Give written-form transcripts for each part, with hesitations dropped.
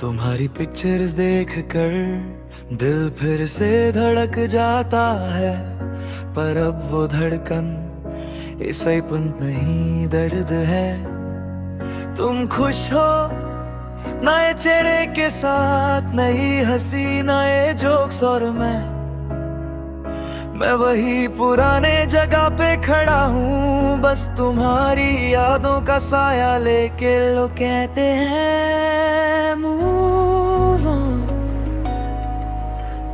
तुम्हारी पिक्चर्स देख कर दिल फिर से धड़क जाता है, पर अब वो धड़कन ऐसापन नहीं, दर्द है। तुम खुश हो नए चेहरे के साथ, नई हंसी नए जोक्स, और मैं वही पुराने जगह पे खड़ा हूँ, बस तुम्हारी यादों का साया लेके। लोग कहते हैं मूव ऑन,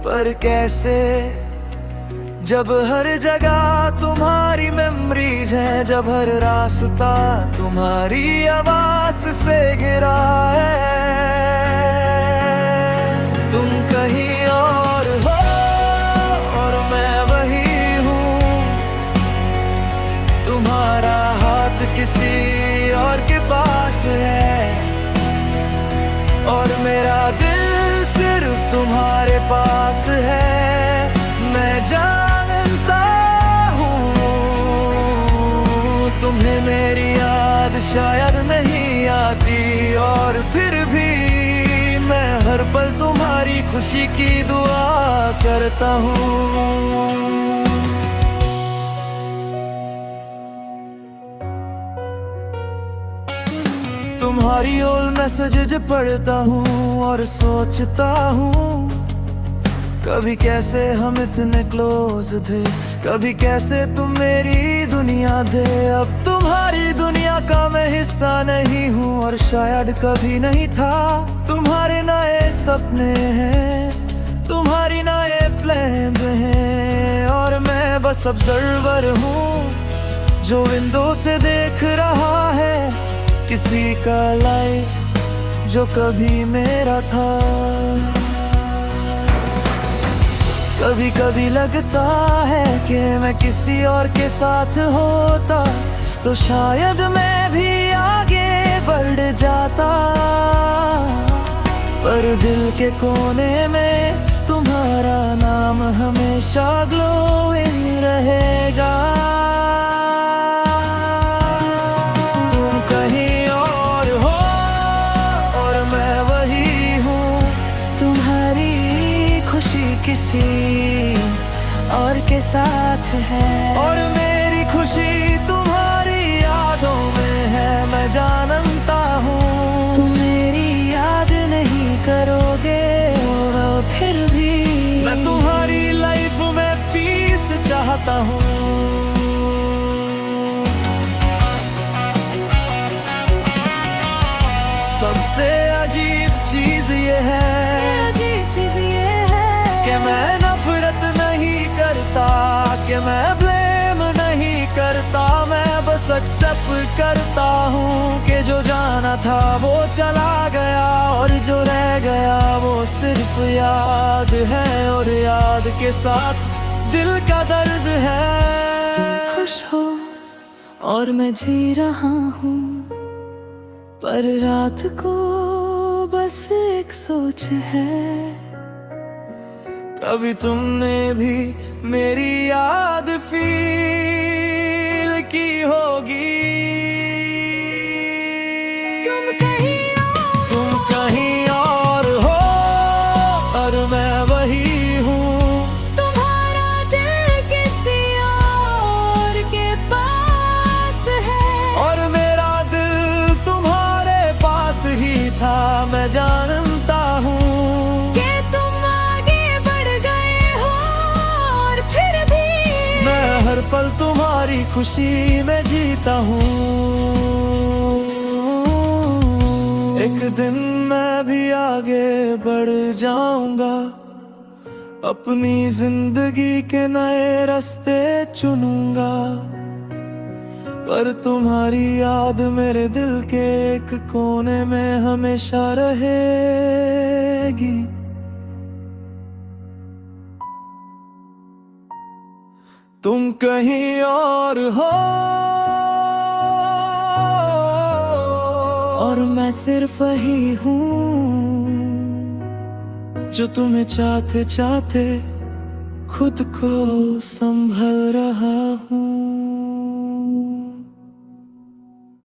पर कैसे जब हर जगह तुम्हारी मेमोरीज है, जब हर रास्ता तुम्हारी आवाज से घिरा है। तुम कहीं और हो और मैं वही हूँ, तुम्हारा हाथ किसी और के पास है, और मेरा दिल सिर्फ तुम्हारे पास है। मैं जानता हूँ तुम्हें मेरी याद शायद नहीं आती, और फिर भी मैं हर पल तुम्हारी खुशी की दुआ करता हूँ। तुम्हारी ओल्ड मैसेज पढ़ता हूँ और सोचता हूँ, कभी कैसे हम इतने क्लोज थे, कभी कैसे तुम मेरी दुनिया थे। अब तुम्हारी दुनिया का मैं हिस्सा नहीं हूँ, और शायद कभी नहीं था। तुम्हारे नए सपने हैं, तुम्हारी नए प्लान्स हैं, और मैं बस ऑब्जर्वर हूँ जो विंडो से देख रहा है किसी का लाइफ जो कभी मेरा था। कभी कभी लगता है कि मैं किसी और के साथ होता तो शायद मैं भी आगे बढ़ जाता, पर दिल के कोने में तुम्हारा नाम हमेशा ग्लोइंग रहेगा। तुम कहीं और हो और मैं वही हूँ, तुम्हारी खुशी किसी और के साथ है, और मेरी खुशी तुम्हारी यादों में है। मैं जानता हूँ तुम मेरी याद नहीं करोगे, और फिर भी मैं तुम्हारी लाइफ में पीस चाहता हूँ। सबसे अजीब चीज ये है कि मैं नफरत नहीं करता, कि मैं ब्लेम नहीं करता, मैं बस एक्सेप्ट करता हूँ कि जो जाना था वो चला गया, और जो रह गया वो सिर्फ याद है, और याद के साथ दिल का दर्द है। तुम खुश हो और मैं जी रहा हूँ, पर रात को बस एक सोच है, कभी तुमने भी मेरी याद फील की होगी। तुम कहीं और हो और मैं वही हूँ, तुम्हारा दिल किसी और के पास है, और मेरा दिल तुम्हारे पास ही था। मैं जानता हूँ हर पल तुम्हारी खुशी में जीता हूँ। एक दिन मैं भी आगे बढ़ जाऊंगा, अपनी जिंदगी के नए रास्ते चुनूंगा, पर तुम्हारी याद मेरे दिल के एक कोने में हमेशा रहेगी। तुम कहीं और हो और मैं सिर्फ वही हूँ जो तुम्हें चाहते चाहते खुद को संभल रहा।